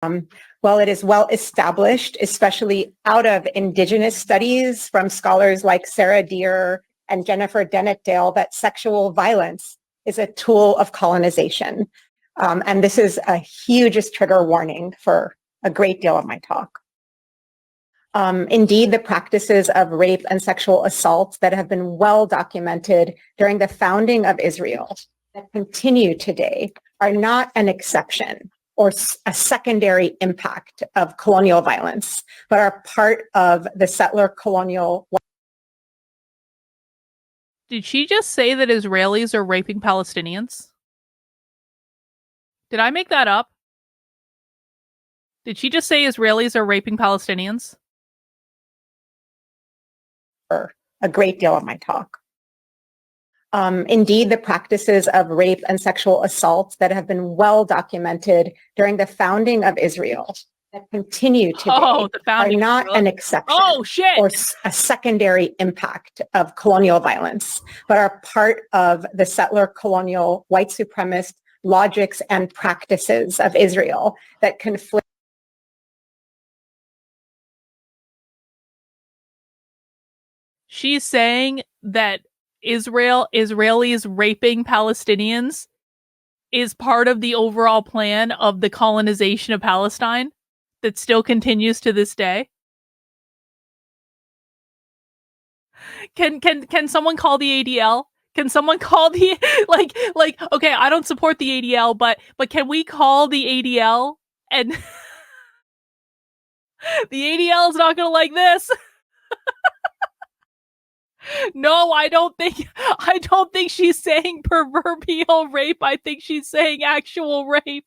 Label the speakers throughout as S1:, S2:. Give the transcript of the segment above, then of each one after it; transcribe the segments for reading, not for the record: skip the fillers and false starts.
S1: Well, it is well established, especially out of Indigenous studies from scholars like Sarah Deer and Jennifer Dennett-Dale, that sexual violence is a tool of colonization. And this is a hugest trigger warning for a great deal of my talk. Indeed, the practices of rape and sexual assault that have been well documented during the founding of Israel that continue today are not an exception or a secondary impact of colonial violence, but are part of the settler colonial.
S2: Did she just say that Israelis are raping Palestinians? Did I make that up? Did she just say Israelis are raping Palestinians?
S1: For a great deal of my talk. Indeed, the practices of rape and sexual assault that have been well documented during the founding of Israel that continue today are not an exception or a secondary impact of colonial violence, but are part of the settler colonial white supremacist logics and practices of Israel that conflict.
S2: She's saying that Israelis raping Palestinians is part of the overall plan of the colonization of Palestine that still continues to this day. Can someone call the ADL? Can someone call the like okay, I don't support the ADL, but can we call the ADL? And the ADL is not going to like this. No, I don't think she's saying proverbial rape. I think she's saying actual rape.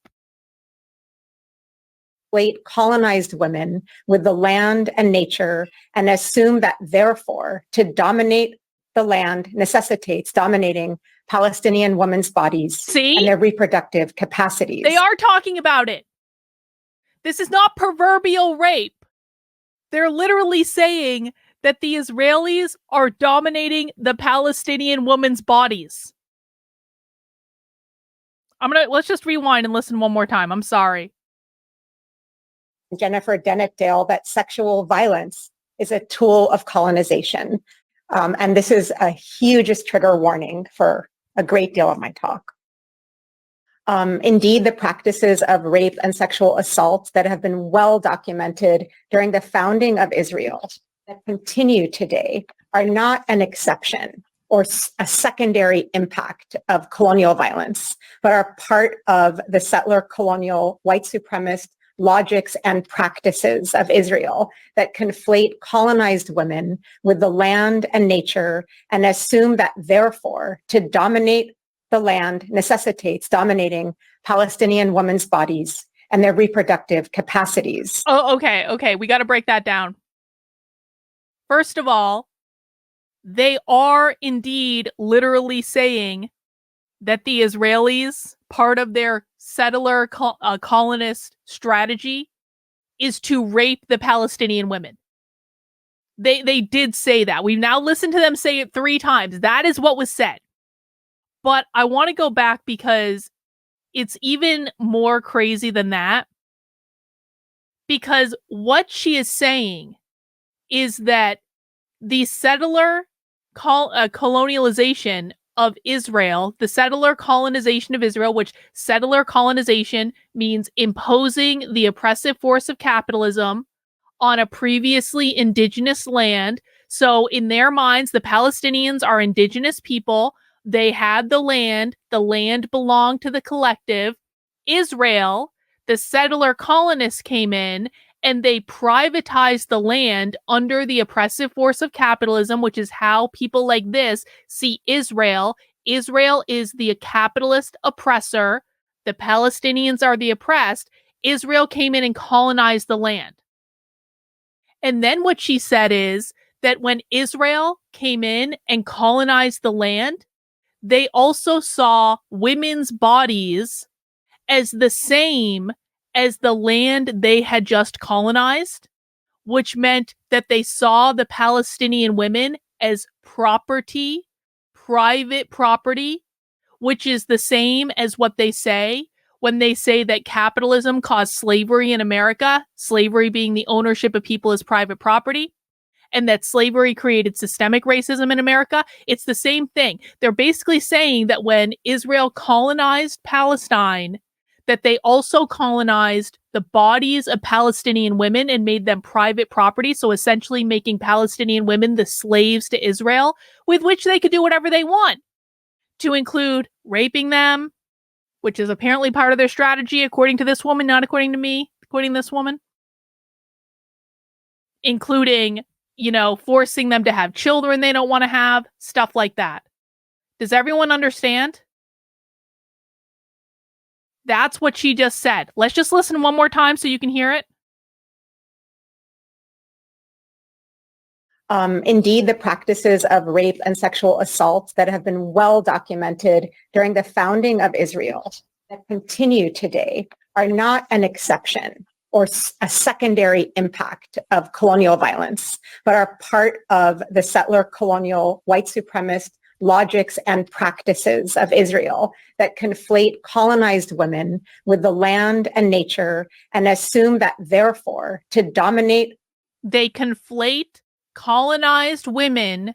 S1: Colonized women with the land and nature and assume that therefore to dominate the land necessitates dominating Palestinian women's bodies and their reproductive capacities.
S2: They are talking about it. This is not proverbial rape. They're literally saying that the Israelis are dominating the Palestinian women's bodies. Let's just rewind and listen one more time. I'm sorry.
S1: Jennifer Dennett-Dale, that sexual violence is a tool of colonization. And this is a hugest trigger warning for a great deal of my talk. Indeed, the practices of rape and sexual assault that have been well documented during the founding of Israel that continue today are not an exception or a secondary impact of colonial violence, but are part of the settler colonial white supremacist logics and practices of Israel that conflate colonized women with the land and nature and assume that therefore to dominate the land necessitates dominating Palestinian women's bodies and their reproductive capacities.
S2: Oh, okay. We got to break that down. First of all, they are indeed literally saying that the Israelis, part of their settler colonist strategy, is to rape the Palestinian women. They did say that. We've now listened to them say it 3 times. That is what was said. But I want to go back because it's even more crazy than that. Because what she is saying is that the settler colonialization of Israel, the settler colonization of Israel, which settler colonization means imposing the oppressive force of capitalism on a previously indigenous land. So in their minds, the Palestinians are indigenous people. They had the land belonged to the collective. Israel, the settler colonists came in and they privatized the land under the oppressive force of capitalism, which is how people like this see Israel. Israel is the capitalist oppressor. The Palestinians are the oppressed. Israel came in and colonized the land. And then what she said is that when Israel came in and colonized the land, they also saw women's bodies as the same as the land they had just colonized, which meant that they saw the Palestinian women as property, private property, which is the same as what they say when they say that capitalism caused slavery in America, slavery being the ownership of people as private property, and that slavery created systemic racism in America. It's the same thing. They're basically saying that when Israel colonized Palestine, that they also colonized the bodies of Palestinian women and made them private property. So essentially making Palestinian women the slaves to Israel, with which they could do whatever they want, to include raping them, which is apparently part of their strategy, according to this woman, not according to me, according to this woman, including, forcing them to have children they don't want to have, stuff like that. Does everyone understand? That's what she just said. Let's just listen one more time so you can hear it.
S1: Indeed, the practices of rape and sexual assault that have been well documented during the founding of Israel that continue today are not an exception or a secondary impact of colonial violence, but are part of the settler colonial white supremacist logics and practices of Israel that conflate colonized women with the land and nature and assume that therefore to dominate.
S2: They conflate colonized women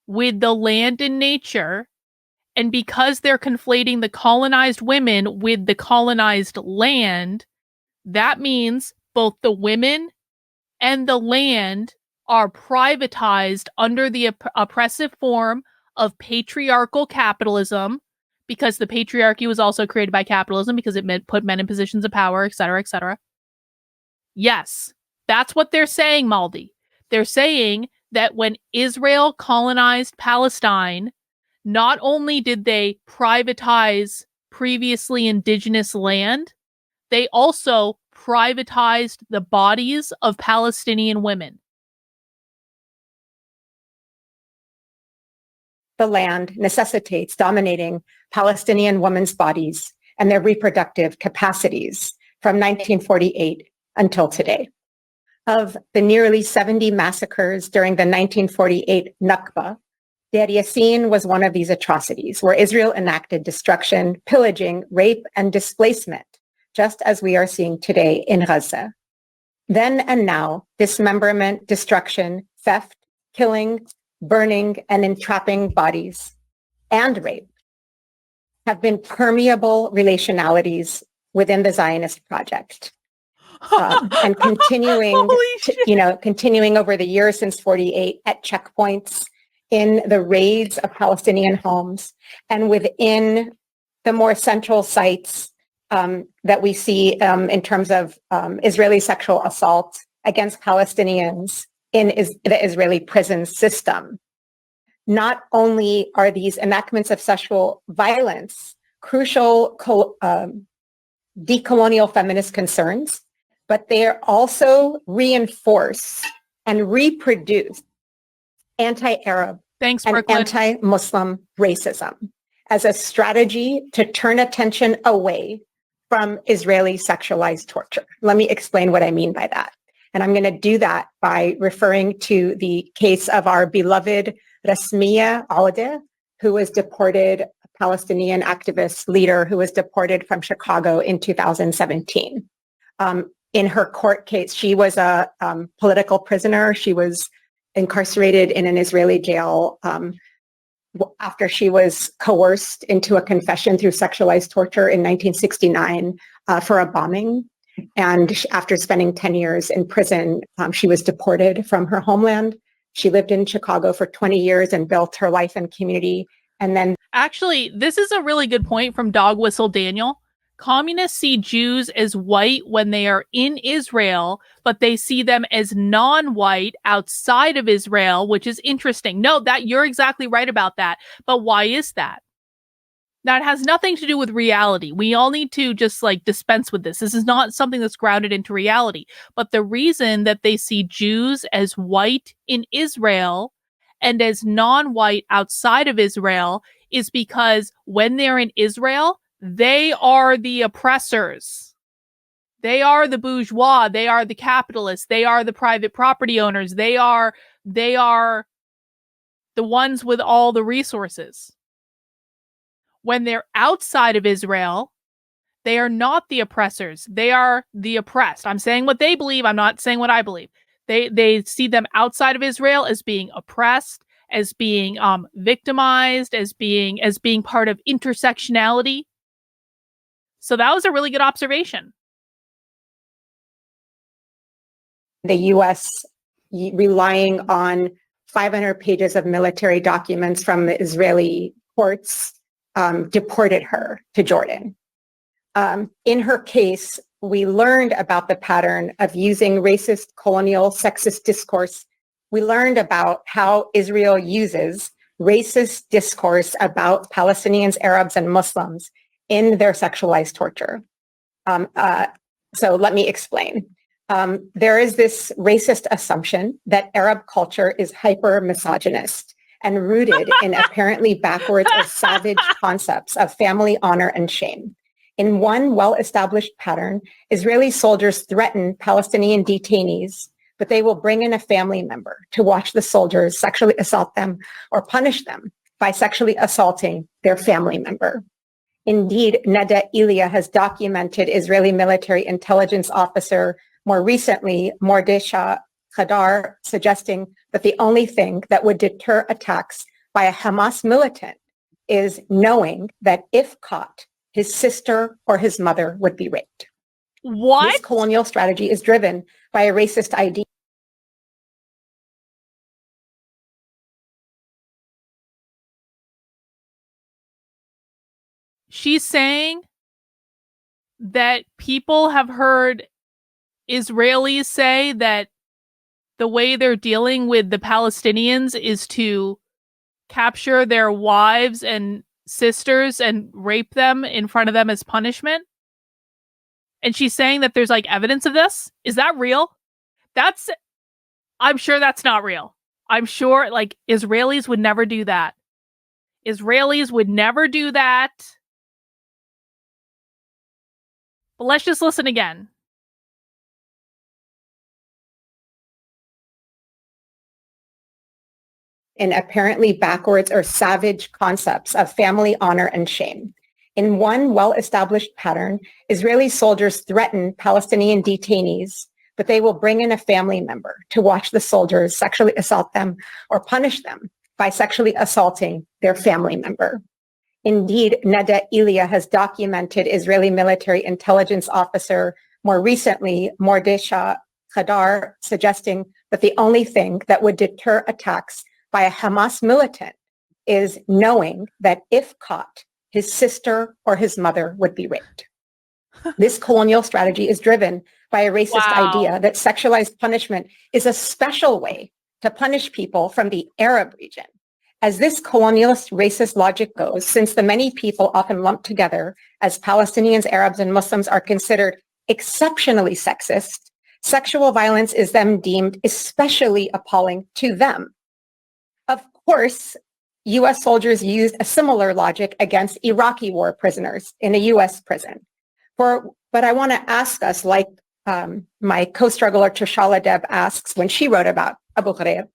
S2: with the land and nature. And because they're conflating the colonized women with the colonized land, that means both the women and the land are privatized under the oppressive form of patriarchal capitalism, because the patriarchy was also created by capitalism because it put men in positions of power, et cetera, et cetera. Yes, that's what they're saying, Maldi. They're saying that when Israel colonized Palestine, not only did they privatize previously indigenous land, they also privatized the bodies of Palestinian women.
S1: The land necessitates dominating Palestinian women's bodies and their reproductive capacities from 1948 until today. Of the nearly 70 massacres during the 1948 Nakba, Deir Yassin was one of these atrocities, where Israel enacted destruction, pillaging, rape, and displacement, just as we are seeing today in Gaza. Then and now, dismemberment, destruction, theft, killing, burning, and entrapping bodies, and rape have been permeable relationalities within the Zionist project. And continuing over the years since 48 at checkpoints, in the raids of Palestinian homes, and within the more central sites that we see in terms of Israeli sexual assault against Palestinians in the Israeli prison system. Not only are these enactments of sexual violence crucial decolonial feminist concerns, but they are also reinforce and reproduce anti-Arab and anti-Muslim racism as a strategy to turn attention away from Israeli sexualized torture. Let me explain what I mean by that. And I'm going to do that by referring to the case of our beloved Rasmia Aoudeh, who was deported, a Palestinian activist leader who was deported from Chicago in 2017. In her court case, she was a political prisoner. She was incarcerated in an Israeli jail after she was coerced into a confession through sexualized torture in 1969 for a bombing. And after spending 10 years in prison, she was deported from her homeland. She lived in Chicago for 20 years and built her life and community. And then
S2: actually, this is a really good point from Dog Whistle Daniel. Communists see Jews as white when they are in Israel, but they see them as non-white outside of Israel, which is interesting. No, that you're exactly right about that. But why is that? That has nothing to do with reality. We all need to just dispense with this. This is not something that's grounded into reality. But the reason that they see Jews as white in Israel and as non-white outside of Israel is because when they're in Israel, they are the oppressors. They are the bourgeois. They are the capitalists. They are the private property owners. They are the ones with all the resources. When they're outside of Israel, They are not the oppressors. They are the oppressed. I'm saying what they believe. I'm not saying what I believe. They see them outside of Israel as being oppressed, as being victimized, as being part of intersectionality. So that was a really good observation.
S1: The U.S. relying on 500 pages of military documents from the Israeli courts deported her to Jordan. In her case, we learned about the pattern of using racist, colonial, sexist discourse. We learned about how Israel uses racist discourse about Palestinians, Arabs, and Muslims in their sexualized torture. So let me explain. There is this racist assumption that Arab culture is hyper-misogynist and rooted in apparently backwards or savage concepts of family honor and shame. In one well-established pattern, Israeli soldiers threaten Palestinian detainees, but they will bring in a family member to watch the soldiers sexually assault them or punish them by sexually assaulting their family member. Indeed, Neda Elia has documented Israeli military intelligence officer, more recently, Mordechai Khadar, suggesting that the only thing that would deter attacks by a Hamas militant is knowing that if caught, his sister or his mother would be raped.
S2: What?
S1: This colonial strategy is driven by a racist idea.
S2: She's saying that people have heard Israelis say that the way they're dealing with the Palestinians is to capture their wives and sisters and rape them in front of them as punishment. And she's saying that there's like evidence of this. Is that real? I'm sure that's not real. I'm sure like Israelis would never do that. Israelis would never do that. But let's just listen again.
S1: In apparently backwards or savage concepts of family honor and shame. In one well-established pattern, Israeli soldiers threaten Palestinian detainees, but they will bring in a family member to watch the soldiers sexually assault them or punish them by sexually assaulting their family member. Indeed, Neda Elia has documented Israeli military intelligence officer, more recently, Mordechai Khadar, suggesting that the only thing that would deter attacks by a Hamas militant is knowing that if caught, his sister or his mother would be raped. This colonial strategy is driven by a racist idea that sexualized punishment is a special way to punish people from the Arab region. As this colonialist racist logic goes, since the many people often lumped together as Palestinians, Arabs, and Muslims are considered exceptionally sexist, sexual violence is then deemed especially appalling to them. Of course, U.S. soldiers used a similar logic against Iraqi war prisoners in a U.S. prison. But I want to ask us, like my co-struggler Trishala Deb asks when she wrote about Abu Ghraib,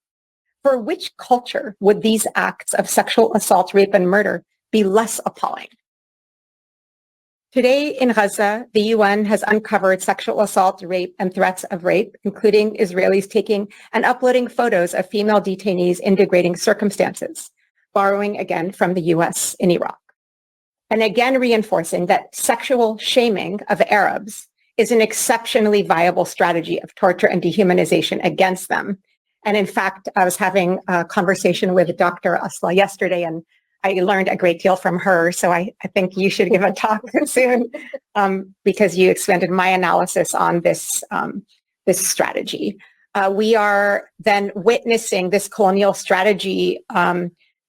S1: for which culture would these acts of sexual assault, rape, and murder be less appalling? Today in Gaza, the UN has uncovered sexual assault, rape, and threats of rape, including Israelis taking and uploading photos of female detainees in degrading circumstances, borrowing again from the US in Iraq. And again reinforcing that sexual shaming of Arabs is an exceptionally viable strategy of torture and dehumanization against them. And in fact, I was having a conversation with Dr. Asla yesterday, and I learned a great deal from her. So I think you should give a talk soon because you expanded my analysis on this, this strategy. We are then witnessing this colonial strategy.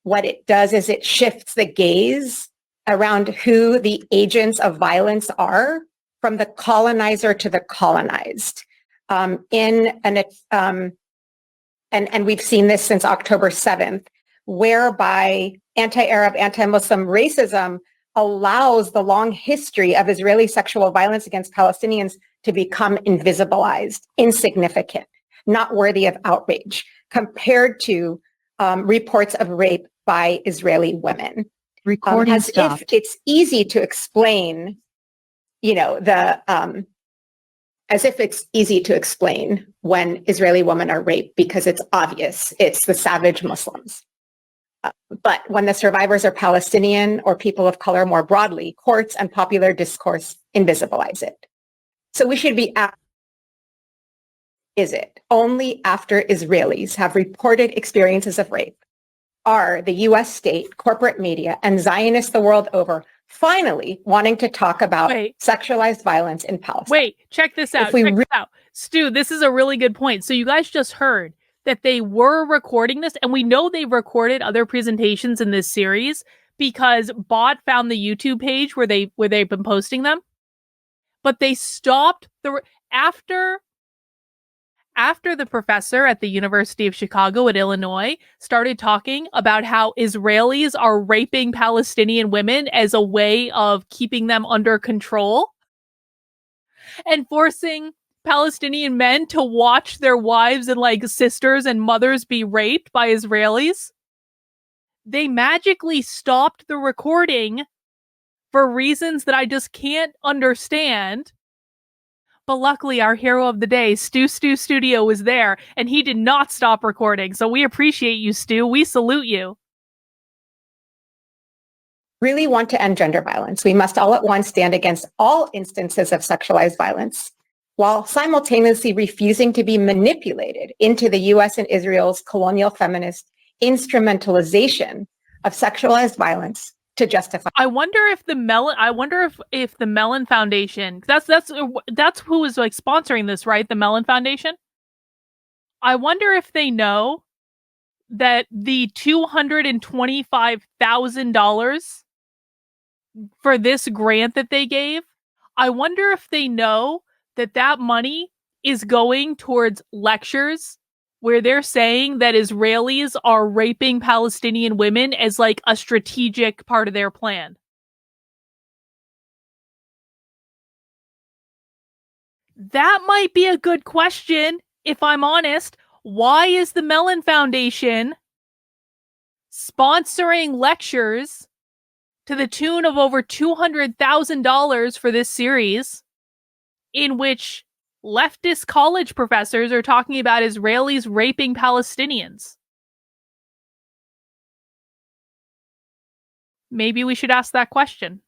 S1: What it does is it shifts the gaze around who the agents of violence are from the colonizer to the colonized. And we've seen this since October 7th, whereby anti-Arab, anti-Muslim racism allows the long history of Israeli sexual violence against Palestinians to become invisibilized, insignificant, not worthy of outrage, compared to reports of rape by Israeli women.
S3: Recording
S1: as
S3: stopped.
S1: if it's easy to explain as if it's easy to explain when Israeli women are raped because it's obvious. It's the savage Muslims. But when the survivors are Palestinian or people of color more broadly, courts and popular discourse invisibilize it. So we should be asked, is it only after Israelis have reported experiences of rape are the US state, corporate media, and Zionists the world over finally wanting to talk about sexualized violence in Palestine?
S2: Wait, check this out. Check this out. Stu, this is a really good point. So you guys just heard that they were recording this, and we know they've recorded other presentations in this series because Bot found the YouTube page where they've been posting them. But they stopped after the professor at the University of Chicago at Illinois started talking about how Israelis are raping Palestinian women as a way of keeping them under control and forcing Palestinian men to watch their wives and like sisters and mothers be raped by Israelis, they magically stopped the recording for reasons that I just can't understand. But luckily, our hero of the day, Stu Studio, was there, and he did not stop recording. So we appreciate you, Stu. We salute you.
S1: Really want to end gender violence, we must all at once stand against all instances of sexualized violence, while simultaneously refusing to be manipulated into the US and Israel's colonial feminist instrumentalization of sexualized violence to justify.
S2: I wonder if the Mellon Foundation, that's who is like sponsoring this, right? The Mellon Foundation. I wonder if they know that the $225,000 for this grant that they gave, I wonder if they know that money is going towards lectures where they're saying that Israelis are raping Palestinian women as like a strategic part of their plan. That might be a good question, if I'm honest. Why is the Mellon Foundation sponsoring lectures to the tune of over $200,000 for this series in which leftist college professors are talking about Israelis raping Palestinians? Maybe we should ask that question.